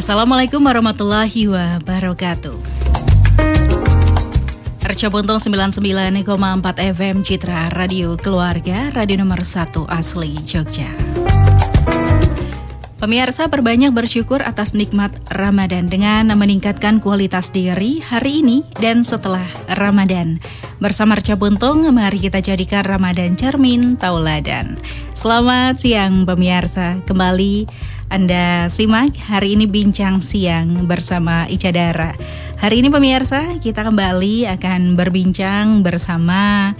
Assalamualaikum warahmatullahi wabarakatuh. Arca Buntung 99,4 FM Citra Radio Keluarga, radio nomor 1 asli Jogja. Pemirsa, berbanyak bersyukur atas nikmat Ramadan dengan meningkatkan kualitas diri hari ini dan setelah Ramadan. Bersama Arca Buntung, mari kita jadikan Ramadan cermin tauladan. Selamat siang pemirsa, kembali Anda simak hari ini Bincang Siang bersama Ica Dara. Hari ini pemirsa, kita kembali akan berbincang bersama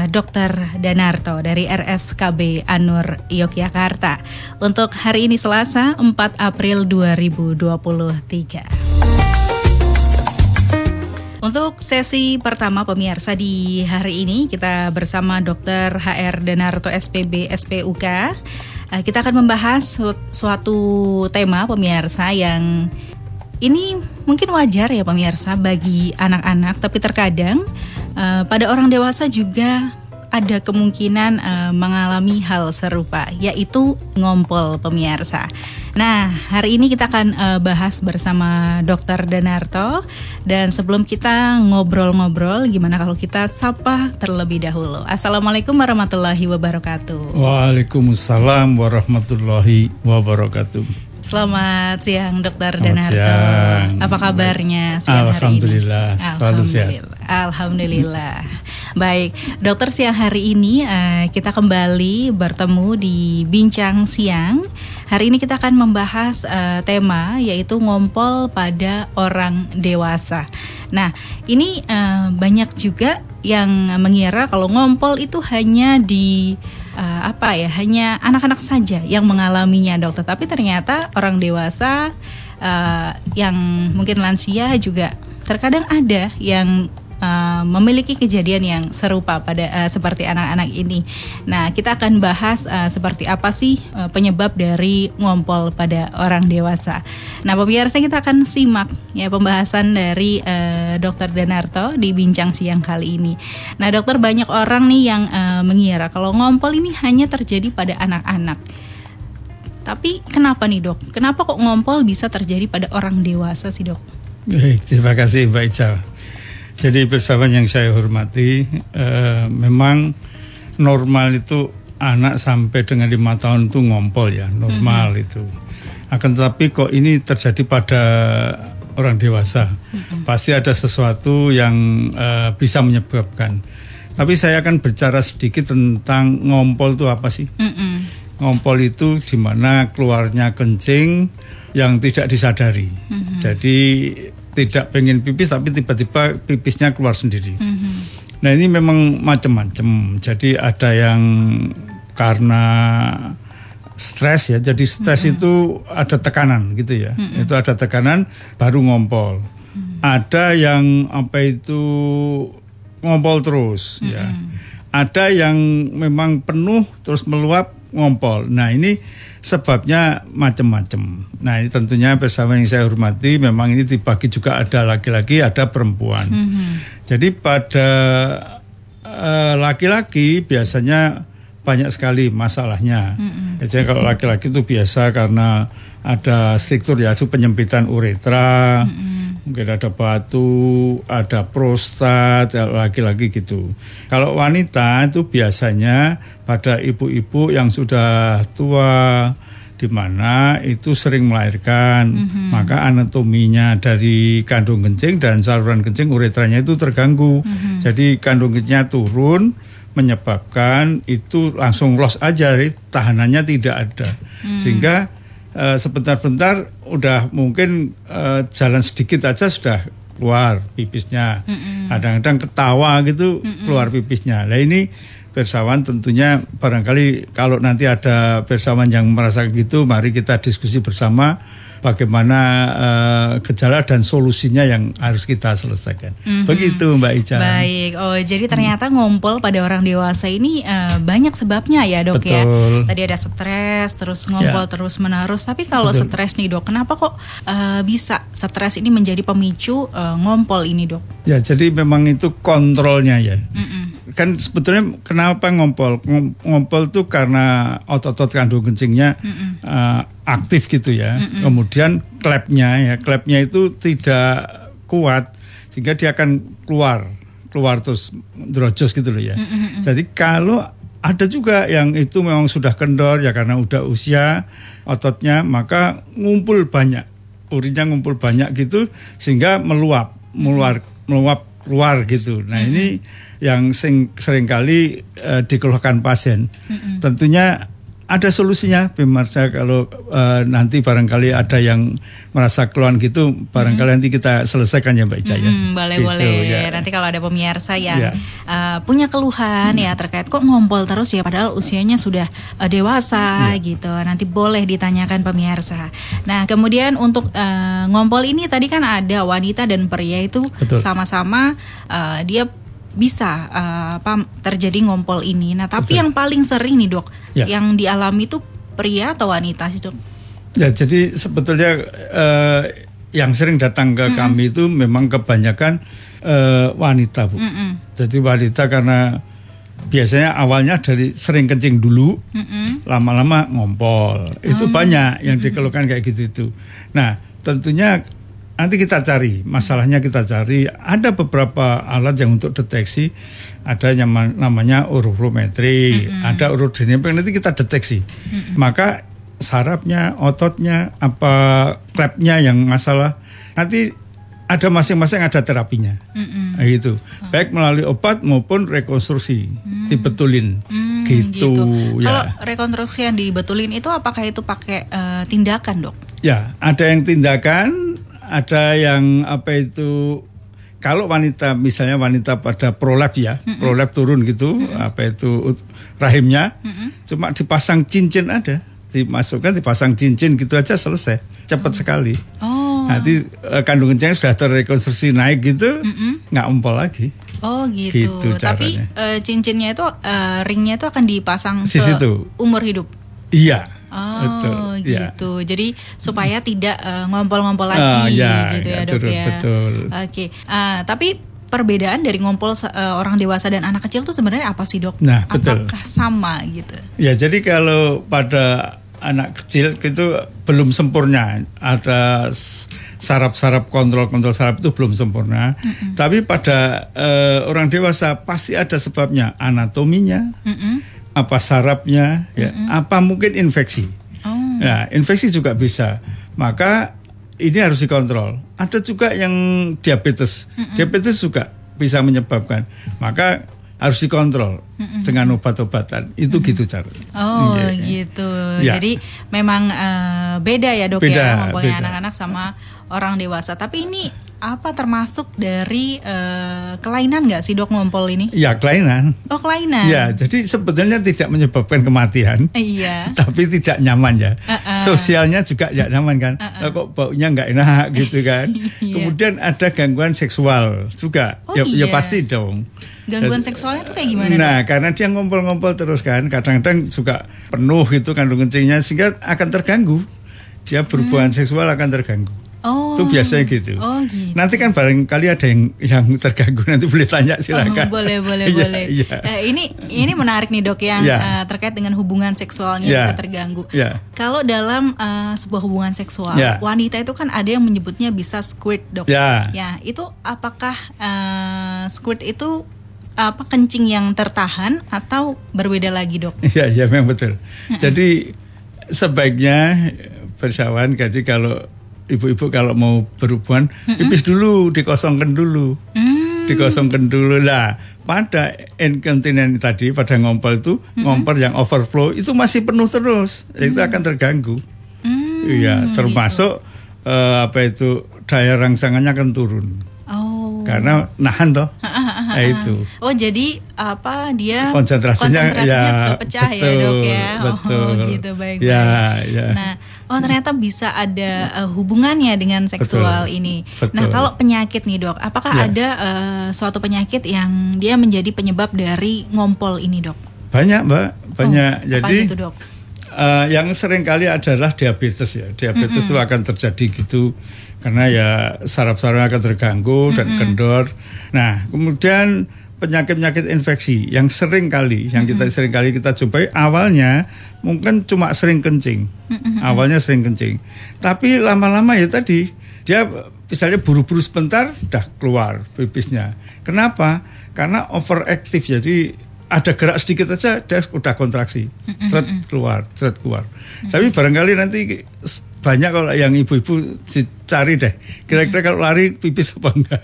Dr. Danarto dari RSKB Anur Yogyakarta. Untuk hari ini Selasa 4 April 2023. Untuk sesi pertama pemirsa di hari ini kita bersama Dr. HR Danarto SPB SPUK. Kita akan membahas suatu tema pemirsa yang ini mungkin wajar ya pemirsa bagi anak-anak, tapi terkadang pada orang dewasa juga ada kemungkinan mengalami hal serupa, yaitu ngompol pemirsa. Nah, hari ini kita akan bahas bersama Dr. Danarto. Dan sebelum kita ngobrol-ngobrol, gimana kalau kita sapa terlebih dahulu. Assalamualaikum warahmatullahi wabarakatuh. Waalaikumsalam warahmatullahi wabarakatuh. Selamat siang Dr. Danarto. Apa kabarnya siang hari ini? Alhamdulillah, selalu sehat. Alhamdulillah. Baik, dokter, siang hari ini kita kembali bertemu di Bincang Siang. Hari ini kita akan membahas tema yaitu ngompol pada orang dewasa. Nah, ini banyak juga yang mengira kalau ngompol itu hanya hanya anak-anak saja yang mengalaminya, dokter. Tapi ternyata orang dewasa yang mungkin lansia juga terkadang ada yang memiliki kejadian yang serupa pada seperti anak-anak ini. Nah, kita akan bahas seperti apa sih penyebab dari ngompol pada orang dewasa. Nah, pemirsa, kita akan simak ya pembahasan dari Dr. Danarto di Bincang Siang kali ini. Nah, dokter, banyak orang nih yang mengira kalau ngompol ini hanya terjadi pada anak-anak. Tapi kenapa nih, Dok? Kenapa kok ngompol bisa terjadi pada orang dewasa sih, Dok? Baik, terima kasih Mbak Ica. Jadi bersama yang saya hormati, memang normal itu anak sampai dengan 5 tahun itu ngompol ya, normal itu. Akan tetapi kok ini terjadi pada orang dewasa, pasti ada sesuatu yang bisa menyebabkan. Tapi saya akan bicara sedikit tentang ngompol itu apa sih? Ngompol itu di mana keluarnya kencing yang tidak disadari. Jadi tidak pengen pipis tapi tiba-tiba pipisnya keluar sendiri. Nah, ini memang macam-macam. Jadi ada yang karena stres ya. Jadi stres itu ada tekanan gitu ya. Itu ada tekanan baru ngompol. Ada yang ngompol terus ya. Ada yang memang penuh terus meluap ngompol. Nah, ini sebabnya macam-macam. Nah, ini tentunya bersama yang saya hormati, memang ini dibagi juga ada laki-laki, ada perempuan. Jadi pada laki-laki biasanya banyak sekali masalahnya. Jadi kalau laki-laki itu biasa karena ada struktur ya, itu penyempitan uretra, mungkin ada batu, ada prostat, laki-laki gitu. Kalau wanita itu biasanya pada ibu-ibu yang sudah tua, di mana itu sering melahirkan, maka anatominya dari kandung kencing dan saluran kencing uretranya itu terganggu. Jadi kandung kencingnya turun, menyebabkan itu langsung loss aja, tahanannya tidak ada. Sehingga sebentar-bentar udah mungkin jalan sedikit aja sudah keluar pipisnya. Kadang-kadang ketawa gitu keluar pipisnya. Nah, ini bersawan tentunya barangkali kalau nanti ada bersawan yang merasa gitu, mari kita diskusi bersama bagaimana gejala dan solusinya yang harus kita selesaikan. Begitu Mbak Ica. Baik, jadi ternyata ngompol pada orang dewasa ini banyak sebabnya ya, Dok. Betul. Ya. Tadi ada stres, terus ngompol terus menerus. Tapi kalau stres nih, Dok, kenapa kok bisa stres ini menjadi pemicu ngompol ini, Dok? Ya, jadi memang itu kontrolnya ya. kan sebetulnya kenapa ngompol? Ngompol tuh karena otot-otot kandung kencingnya aktif gitu ya. Kemudian klepnya itu tidak kuat sehingga dia akan keluar terus drojos gitu loh ya. Jadi kalau ada juga yang itu memang sudah kendor ya karena udah usia ototnya, maka ngumpul banyak, urinnya ngumpul banyak gitu sehingga meluap keluar gitu. Nah ini yang seringkali dikeluhkan pasien. Tentunya ada solusinya, pemirsa, kalau nanti barangkali ada yang merasa keluhan gitu, barangkali nanti kita selesaikan ya Mbak Ica ya. Boleh. Gitu, ya. Nanti kalau ada pemirsa yang punya keluhan ya terkait kok ngompol terus ya padahal usianya sudah dewasa gitu, nanti boleh ditanyakan pemirsa. Nah kemudian untuk ngompol ini tadi kan ada wanita dan pria itu sama-sama dia bisa terjadi ngompol ini. Nah tapi yang paling sering nih dok, yang dialami itu pria atau wanita sih dok? Ya jadi sebetulnya yang sering datang ke kami itu memang kebanyakan wanita Bu. Jadi wanita karena biasanya awalnya dari sering kencing dulu, lama-lama ngompol. Itu banyak yang dikeluhkan kayak gitu itu. Nah tentunya nanti kita cari, masalahnya kita cari. Ada beberapa alat yang untuk deteksi, ada yang namanya urometri, ada urodinamik, nanti kita deteksi. Maka sarafnya, ototnya, apa klepnya yang masalah, nanti ada masing-masing ada terapinya. Nah, gitu. Baik melalui obat maupun rekonstruksi, dibetulin. Gitu. Ya. Kalau rekonstruksi yang dibetulin itu apakah itu pakai tindakan dok? Ya, ada yang tindakan, ada yang kalau wanita misalnya wanita pada prolap ya, prolap turun gitu, rahimnya, cuma dipasang cincin ada, dimasukkan dipasang cincin gitu aja selesai, cepat sekali. Nanti kandung kencingnya sudah terrekonstruksi naik gitu, nggak empol lagi. Oh gitu. Tapi cincinnya itu ringnya itu akan dipasang seumur hidup. Iya. Betul, gitu. Ya. Jadi supaya tidak ngompol-ngompol lagi, gitu ya dok ya. Betul. Oke. Tapi perbedaan dari ngompol orang dewasa dan anak kecil itu sebenarnya apa sih dok? Nah, betul. Apakah sama gitu? Ya, jadi kalau pada anak kecil itu belum sempurna, ada saraf kontrol saraf itu belum sempurna. Tapi pada orang dewasa pasti ada sebabnya, anatominya. Apa sarafnya, ya, apa mungkin infeksi. Nah, infeksi juga bisa. Maka ini harus dikontrol. Ada juga yang diabetes. Diabetes juga bisa menyebabkan. Maka harus dikontrol dengan obat-obatan. Itu gitu caranya. Gitu. Ya. Jadi memang beda ya dok ya, ngompolnya anak-anak sama orang dewasa. Tapi ini apa termasuk dari kelainan nggak sih dok ngompol ini? Ya kelainan. Oh kelainan. Ya jadi sebetulnya tidak menyebabkan kematian. Iya. Tapi tidak nyaman ya. Sosialnya juga tidak nyaman kan. Kok baunya nggak enak gitu kan. Kemudian ada gangguan seksual juga. Ya pasti dong. Gangguan seksualnya itu kayak gimana? Nah karena dia ngompol-ngompol terus kan. Kadang-kadang juga penuh gitu kandung kencingnya sehingga akan terganggu. Dia berhubungan seksual akan terganggu. Itu biasanya gitu. Gitu. Nanti kan barangkali ada yang terganggu, nanti boleh tanya silakan. Boleh. Ya. Ini menarik nih dok yang terkait dengan hubungan seksualnya bisa terganggu. Kalau dalam sebuah hubungan seksual, wanita itu kan ada yang menyebutnya bisa squirt dok. Ya, itu apakah squirt itu kencing yang tertahan atau berbeda lagi dok? Iya memang betul. Jadi sebaiknya bersawan jadi kalau ibu-ibu kalau mau berhubungan, pipis dulu, dikosongkan dulu. Dikosongkan dulu lah. Pada inkontinens tadi, pada ngompol itu, ngompol yang overflow, itu masih penuh terus. Itu akan terganggu. Iya, termasuk gitu. Daya rangsangannya akan turun. Karena nahan toh. Itu. Jadi dia konsentrasinya pecah ya dok ya. Betul. Gitu baik. Nah, ternyata bisa ada hubungannya dengan seksual ini. Betul. Nah, kalau penyakit nih dok, apakah ada suatu penyakit yang dia menjadi penyebab dari ngompol ini dok? Banyak Mbak, banyak. Jadi apa itu, dok? Yang sering kali adalah diabetes ya. Diabetes itu akan terjadi gitu karena ya saraf-saraf akan terganggu dan kendor. Nah, kemudian penyakit-penyakit infeksi yang sering kali kita jumpai awalnya mungkin cuma sering kencing. Awalnya sering kencing. Tapi lama-lama ya tadi dia misalnya buru-buru sebentar udah keluar pipisnya. Kenapa? Karena overactive, jadi ada gerak sedikit aja dia udah kontraksi. Seret keluar. Tapi barangkali nanti banyak kalau yang ibu-ibu dicari deh. Kira-kira kalau lari pipis apa enggak?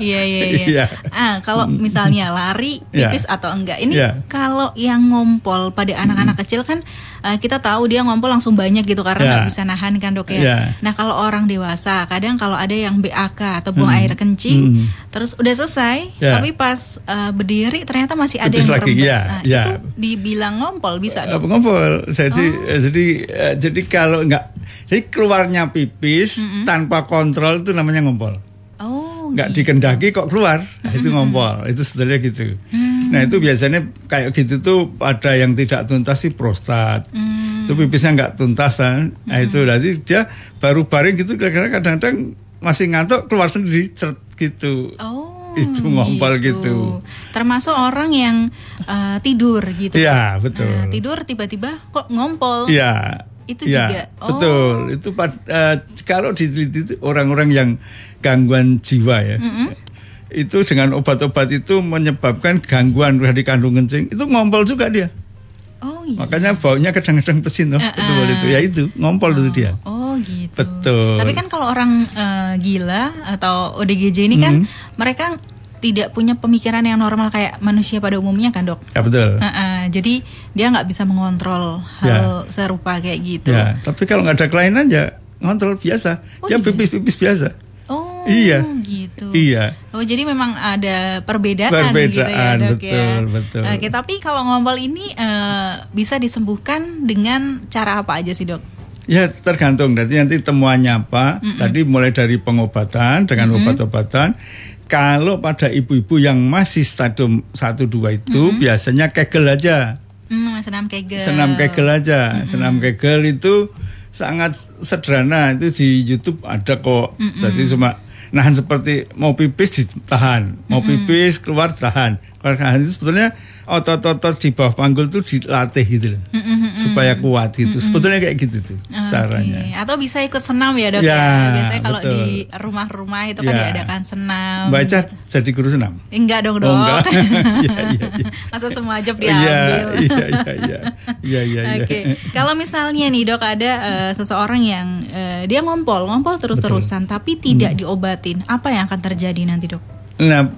Iya. Kalau misalnya lari pipis atau enggak. Ini kalau yang ngompol pada anak-anak kecil kan kita tahu dia ngompol langsung banyak gitu karena nggak bisa nahan kan dok ya. Nah kalau orang dewasa kadang kalau ada yang BAK atau buang air kencing terus udah selesai tapi pas berdiri ternyata masih ada yang merembes. Itu dibilang ngompol bisa dok? Ngompol. Jadi kalau enggak, jadi keluarnya pipis tanpa kontrol itu namanya ngompol. Nggak gitu. Dikendaki kok keluar, itu ngompol. Itu sebetulnya gitu. Nah itu biasanya kayak gitu tuh pada yang tidak tuntas sih prostat. Itu pipisnya nggak tuntas kan. Nah itu berarti dia baru baring gitu, kadang-kadang masih ngantuk keluar sendiri, cert gitu. Itu ngompol gitu. Termasuk orang yang tidur gitu. Iya betul. Tidur tiba-tiba kok ngompol. Iya. Itu juga. Betul. Itu kalau diteliti orang-orang yang gangguan jiwa ya. Itu dengan obat-obat itu menyebabkan gangguan dari kandung kencing. Itu ngompol juga dia. Iya. Makanya baunya kadang-kadang pesin tuh. Itu ya itu ngompol itu dia. Gitu. Betul. Tapi kan kalau orang gila atau ODGJ ini kan mereka tidak punya pemikiran yang normal kayak manusia pada umumnya kan dok? Ya betul. Jadi dia nggak bisa mengontrol hal serupa kayak gitu. Ya, tapi kalau nggak ada kelainan ya ngontrol biasa. Dia pipis-pipis biasa. Iya. Gitu. Iya. Jadi memang ada perbedaan gitu ya dok betul. Oke, tapi kalau ngompol ini bisa disembuhkan dengan cara apa aja sih dok? Ya tergantung, nanti temuannya apa. Tadi mulai dari pengobatan dengan obat-obatan. Kalau pada ibu-ibu yang masih stadium 1-2 itu biasanya kegel aja. Senam kegel. Senam kegel aja. Senam kegel itu sangat sederhana, itu di YouTube ada kok. Jadi cuma nahan seperti mau pipis ditahan, mau pipis keluar tahan. Keluar itu sebetulnya otot-otot di bawah panggul tuh dilatih gitu loh. Supaya kuat gitu. Sebetulnya kayak gitu tuh caranya. Atau bisa ikut senam ya dok ya. Biasanya kalau di rumah-rumah itu kan diadakan senam. Baca jadi guru senam? Enggak dong dok. Enggak. Masa semua job diambil. Iya. Oke. Kalau misalnya nih dok ada seseorang yang dia ngompol terus-terusan tapi tidak diobatin, apa yang akan terjadi nanti dok? Nah,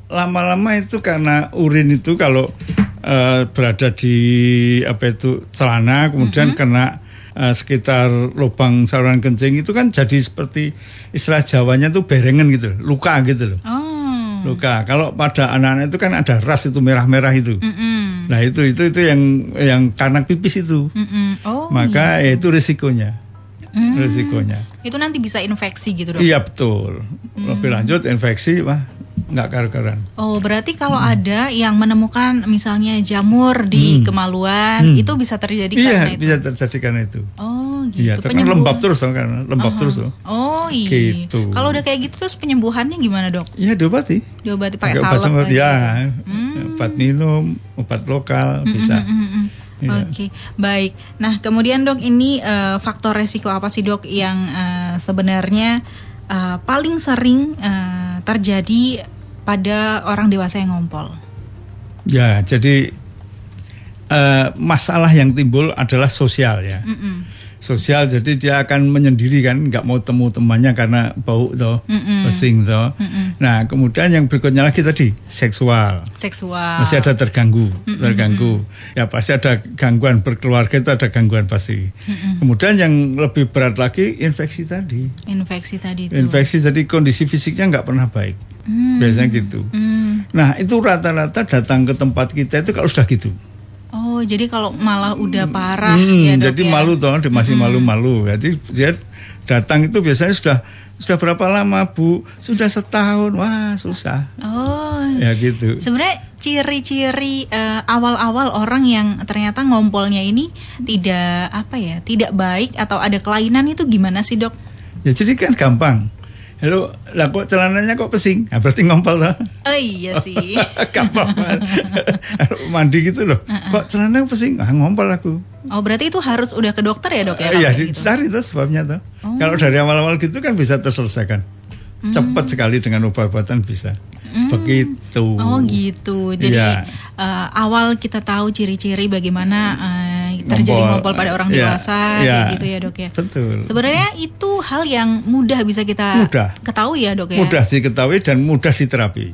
lama-lama itu karena urin itu kalau berada di celana kemudian kena sekitar lubang saluran kencing itu kan jadi seperti istilah Jawanya tuh berengan gitu, luka gitu loh. Luka. Kalau pada anak-anak itu kan ada ras itu merah-merah itu. Nah itu yang karena pipis itu. Maka itu risikonya. Risikonya. Itu nanti bisa infeksi gitu dok? Iya betul. Lebih lanjut infeksi nggak karu-karuan. Berarti kalau ada yang menemukan misalnya jamur di kemaluan itu bisa terjadi karena itu? Iya bisa terjadi karena itu. Gitu. Iya, kan lembab terus kan, lembab terus tuh. Iya. Gitu. Kalau udah kayak gitu terus penyembuhannya gimana dok? Iya diobati pakai salep ya. Obat minum, obat lokal bisa. Oke, baik. Nah, kemudian dok ini faktor resiko apa sih dok yang sebenarnya paling sering terjadi pada orang dewasa yang ngompol? Ya, jadi masalah yang timbul adalah sosial ya. Sosial, jadi dia akan menyendiri kan, nggak mau temu temannya karena bau toh, pesing toh. Nah, kemudian yang berikutnya lagi tadi seksual. Masih ada terganggu. Ya pasti ada gangguan berkeluarga, itu ada gangguan pasti. Kemudian yang lebih berat lagi infeksi tadi. Infeksi tadi kondisi fisiknya nggak pernah baik. Biasanya gitu. Nah, itu rata-rata datang ke tempat kita itu kalau sudah gitu. Jadi kalau malah udah parah ya dok. Jadi malu toh, dia masih malu-malu. Jadi dia datang itu biasanya sudah berapa lama Bu? Sudah setahun. Wah susah. Ya gitu. Sebenarnya ciri-ciri awal-awal orang yang ternyata ngompolnya ini tidak baik atau ada kelainan itu gimana sih dok? Ya jadi kan gampang. Halo, lah kok celananya kok pesing? Nah, berarti ngompol lah. Oh iya sih. Gak apa-apa. Mandi gitu loh. Kok celananya pesing? Ah, ngompol aku. Oh berarti itu harus udah ke dokter ya dok ya? Iya, gitu? dicari tuh sebabnya tuh. Kalau dari awal-awal gitu kan bisa terselesaikan. Cepat sekali dengan obat-obatan bisa. Begitu. Oh gitu. Jadi awal kita tahu ciri-ciri bagaimana terjadi ngompol pada orang dewasa, kayak gitu ya dok ya. Betul. Sebenarnya itu hal yang mudah bisa kita ketahui ya dok ya. Mudah diketahui dan mudah diterapi.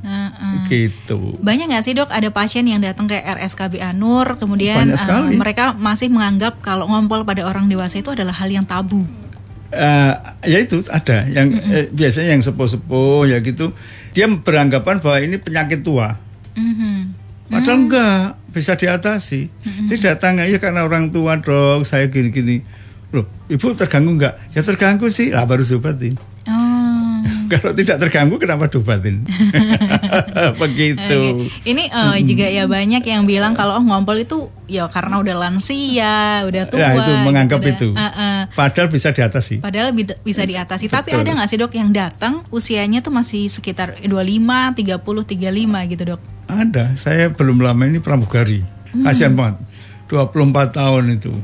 Gitu. Banyak nggak sih dok ada pasien yang datang ke RSKB Anur kemudian mereka masih menganggap kalau ngompol pada orang dewasa itu adalah hal yang tabu? Ya itu ada yang biasanya yang sepuh-sepuh ya gitu, dia beranggapan bahwa ini penyakit tua. Padahal enggak, bisa diatasi. Jadi datang aja karena orang tua dok, saya gini-gini. Loh, ibu terganggu enggak? Ya terganggu sih, lah baru diobatin. Kalau tidak terganggu kenapa diobatin? Begitu. Ini juga ya banyak yang bilang kalau ngompol itu ya karena udah lansia, udah tua. Ya itu menganggap gitu itu. Padahal bisa diatasi. Padahal bisa diatasi. Tapi ada nggak sih dok yang datang usianya tuh masih sekitar 25, 30, 35 gitu dok? Ada. Saya belum lama ini pramugari. Kasian banget. 24 tahun itu.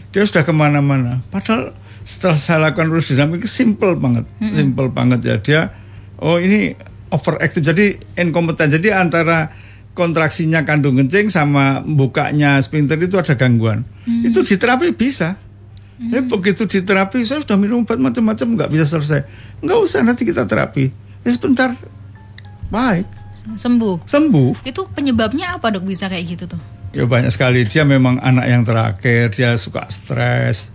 Dia sudah kemana-mana. Padahal setelah saya lakukan urus dinamik simple banget, ya dia. Oh ini overactive, jadi inkompeten. Jadi antara kontraksinya kandung kencing sama bukanya sphincter itu ada gangguan. Itu diterapi bisa. Begitu diterapi, saya sudah minum obat macam-macam nggak bisa selesai. Nggak usah, nanti kita terapi. Ya sebentar, baik. Sembuh. Itu penyebabnya apa dok bisa kayak gitu tuh? Ya banyak sekali, dia memang anak yang terakhir, dia suka stres,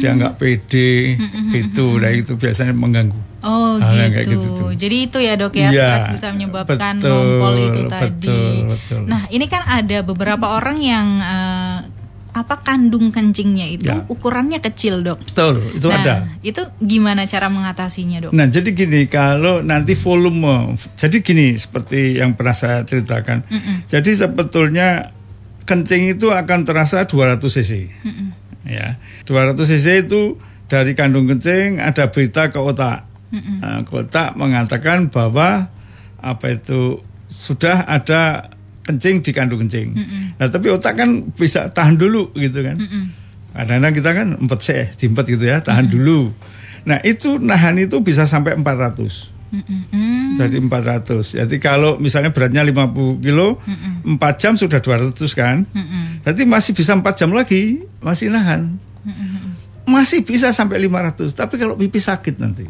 dia nggak pede, gitu, nah itu biasanya mengganggu. Oh gitu. Jadi itu ya dok ya, stres bisa menyebabkan ngompol itu tadi. Betul. Nah ini kan ada beberapa orang yang kandung kencingnya itu ukurannya kecil dok. Betul, itu ada. Itu gimana cara mengatasinya dok? Nah jadi gini, kalau nanti volume, jadi gini seperti yang pernah saya ceritakan. Jadi sebetulnya kencing itu akan terasa 200 cc. Ya, 200 cc itu dari kandung kencing ada berita ke otak. Nah, ke otak mengatakan bahwa sudah ada kencing di kandung kencing. Nah, tapi otak kan bisa tahan dulu gitu kan. Kadang-kadang kita kan diempet gitu ya, tahan dulu. Nah, itu nahan itu bisa sampai 400. Jadi 400. Jadi kalau misalnya beratnya 50 kilo, 4 jam sudah 200 kan. Berarti masih bisa 4 jam lagi, masih nahan. Masih bisa sampai 500. Tapi kalau pipis sakit nanti.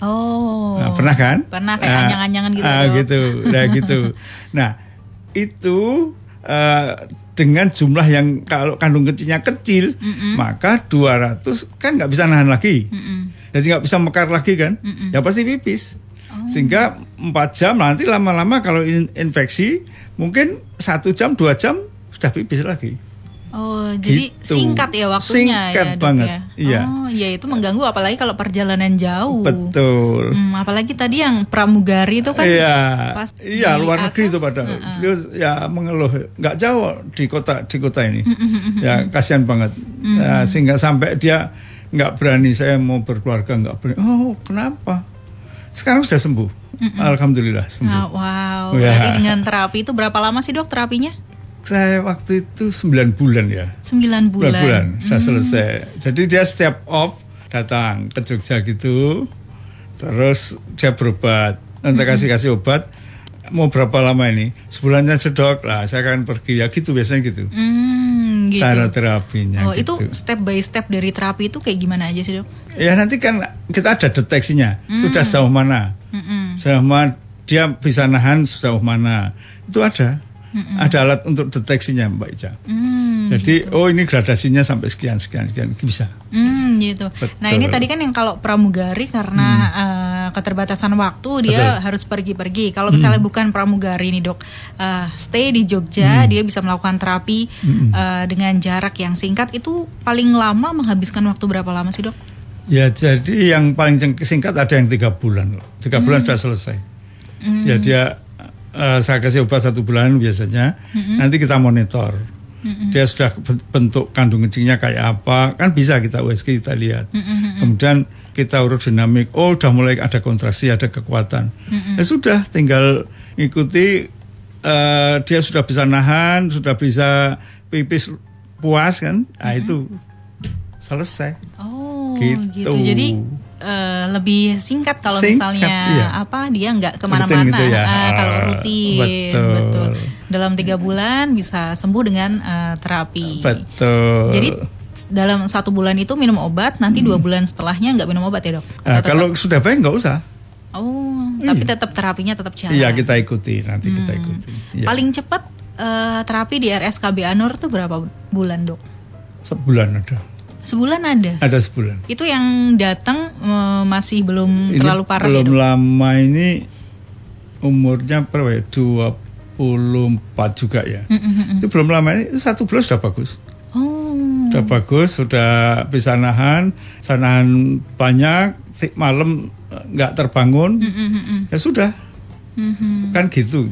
Nah, pernah kan? Pernah kayak anyang-anyangan gitu. Gitu. Nah, gitu. Nah, itu dengan jumlah yang kalau kandung kencingnya kecil, maka 200 kan nggak bisa nahan lagi. Jadi nggak bisa mekar lagi kan. Ya pasti pipis. Sehingga 4 jam nanti lama-lama kalau infeksi mungkin 1 jam 2 jam sudah pipis lagi. Jadi gitu. Singkat ya waktunya. Singkat ya, banget. Ya? Iya. Ya itu mengganggu apalagi kalau perjalanan jauh. Betul. Apalagi tadi yang pramugari itu kan. Iya, luar negeri itu padahal. Dia ya mengeluh nggak jauh di kota ini. Ya kasihan banget. Sehingga sampai dia nggak berani, saya mau berkeluarga nggak berani. Oh kenapa? Sekarang sudah sembuh. Alhamdulillah sembuh. Wow. Berarti dengan terapi itu berapa lama sih dok terapinya? Saya waktu itu 9 bulan ya. 9 bulan. Sudah selesai. Jadi dia setiap off datang ke Jogja gitu. Terus dia berobat. Nanti kasih obat. Mau berapa lama ini? Sebulannya dok. Lah saya akan pergi ya gitu biasanya gitu. Gitu. Cara terapinya. Itu step by step dari terapi itu kayak gimana aja sih dok? Ya nanti kan kita ada deteksinya. Sudah sejauh mana? Sejauh mana dia bisa nahan sejauh mana? Itu ada. Ada alat untuk deteksinya Mbak Ica. Jadi gitu. Ini gradasinya sampai sekian bisa. Gitu. Betul. Nah ini tadi kan yang kalau pramugari karena keterbatasan waktu dia harus pergi-pergi. Kalau misalnya bukan pramugari nih dok, stay di Jogja, dia bisa melakukan terapi dengan jarak yang singkat. Itu paling lama menghabiskan waktu berapa lama sih dok? Ya jadi yang paling singkat ada yang 3 bulan. 3 bulan sudah selesai. Ya dia saya kasih obat 1 bulan biasanya. Nanti kita monitor. Dia sudah bentuk kandung kencingnya kayak apa, kan bisa kita USG kita lihat. Kemudian kita urodinamik, udah mulai ada kontraksi, ada kekuatan. Ya sudah, tinggal ikuti, dia sudah bisa nahan, sudah bisa pipis puas kan, nah itu selesai. Oh, gitu. Jadi lebih singkat kalau misalnya dia nggak kemana-mana, gitu ya. kalau rutin, betul. Dalam 3 bulan bisa sembuh dengan terapi. Betul. Jadi dalam 1 bulan itu minum obat, nanti 2 bulan setelahnya nggak minum obat ya dok? Kalau sudah baik nggak usah. Oh, tapi tetap terapinya tetap jalan. Iya, kita ikuti nanti kita ikuti. Ya. Paling cepat terapi di RSKB Anur tuh berapa bulan dok? Sebulan ada. Sebulan ada? Ada sebulan. Itu yang datang masih belum ini terlalu parah belum ya dok? Lama ini umurnya 24 juga ya. Itu belum lama ini 1 bulan sudah bagus. Sudah bagus, sudah bisa nahan banyak, malam nggak terbangun. Ya sudah. Kan gitu.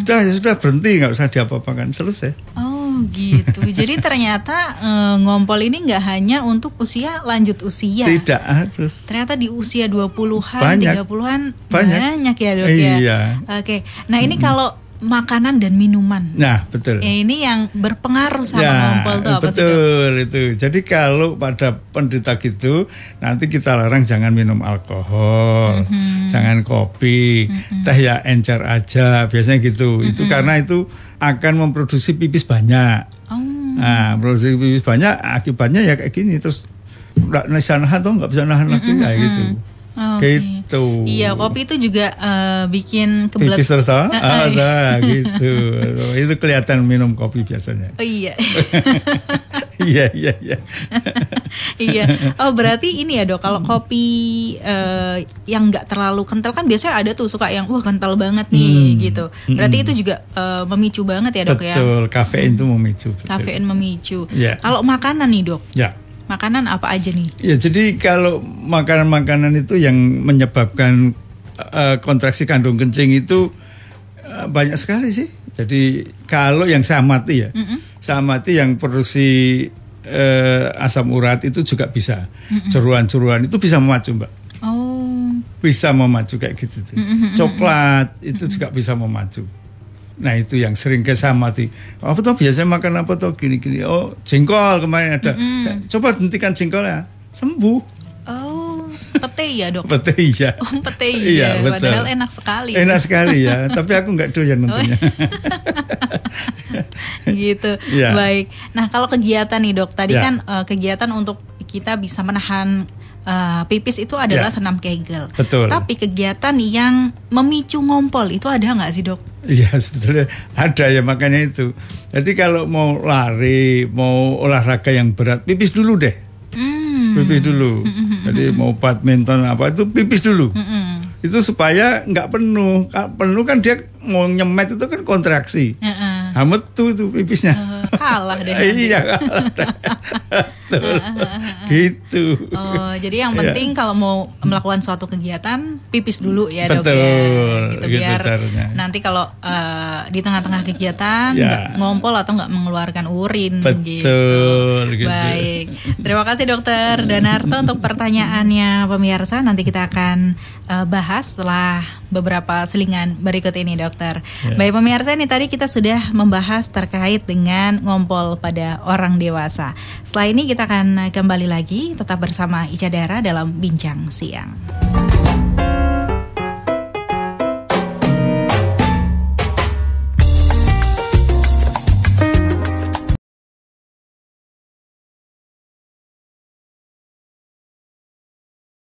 Sudah berhenti, nggak usah diapa-apakan, selesai. Oh gitu. Jadi ternyata ngompol ini nggak hanya untuk usia lanjut usia. Tidak harus. Ternyata di usia 20-an, 30-an banyak ya dok ya. Iya. Oke. Nah ini kalau makanan dan minuman. Nah betul. Ini yang berpengaruh sama ngompol tuh apa sih dok? Betul itu. Jadi kalau pada penderita gitu, nanti kita larang jangan minum alkohol, jangan kopi, teh ya encer aja, biasanya gitu. Itu karena itu akan memproduksi pipis banyak. Nah, produksi pipis banyak, akibatnya ya kayak gini, terus nggak bisa nahan atau nggak bisa nahan lagi kayak gitu. Gitu. Iya, kopi itu juga bikin kebelet. Pipis terus toh? Gitu. Itu kelihatan minum kopi biasanya. Oh iya. Iya. Iya. Oh berarti ini ya dok, kalau kopi yang nggak terlalu kental kan biasanya ada tuh suka yang wah kental banget nih gitu. Berarti itu juga memicu banget ya dok ya. Betul, kafein itu memicu. Kafein memicu. Yeah. Kalau makanan nih dok. Ya. Makanan apa aja nih? Ya jadi kalau makanan-makanan itu yang menyebabkan kontraksi kandung kencing itu banyak sekali sih. Jadi kalau yang saya amati ya, saya amati yang produksi asam urat itu juga bisa. Jeruan-jeruan itu bisa memacu mbak. Oh. Bisa memacu kayak gitu tuh. Coklat itu juga bisa memacu. Nah itu yang sering saya amati. Apa tuh biasanya makan apa tuh gini-gini. Oh jengkol kemarin ada. Coba hentikan jengkol ya, sembuh. Oh, pete ya dok? Pete iya. Oh pete iya, padahal enak sekali. Enak sekali ya, tapi aku nggak doyan tentunya. Gitu, ya. Baik. Nah kalau kegiatan nih dok, tadi kan kegiatan untuk kita bisa menahan pipis itu adalah senam Kegel. Betul. Tapi kegiatan yang memicu ngompol itu ada nggak sih dok? Iya sebetulnya ada ya, makanya itu. Jadi kalau mau lari, mau olahraga yang berat, pipis dulu deh. Pipis dulu. Jadi mau badminton apa itu pipis dulu. Itu supaya nggak penuh. Kalau penuh kan dia mau nyemet itu kan kontraksi. Metu tuh pipisnya. Kalah deh. Iya. Gitu. Oh, jadi yang penting kalau mau melakukan suatu kegiatan pipis dulu ya dok ya. Gitu biar caranya. Nanti kalau di tengah-tengah kegiatan nggak ngompol atau nggak mengeluarkan urin. Betul. Gitu. Baik. Terima kasih dokter Danarto untuk pertanyaannya pemirsa. Nanti kita akan bahas setelah beberapa selingan berikut ini dokter. Baik pemirsa, ini tadi kita sudah membahas terkait dengan ngompol pada orang dewasa. Setelah ini kita akan kembali lagi tetap bersama Ica Dara dalam Bincang Siang.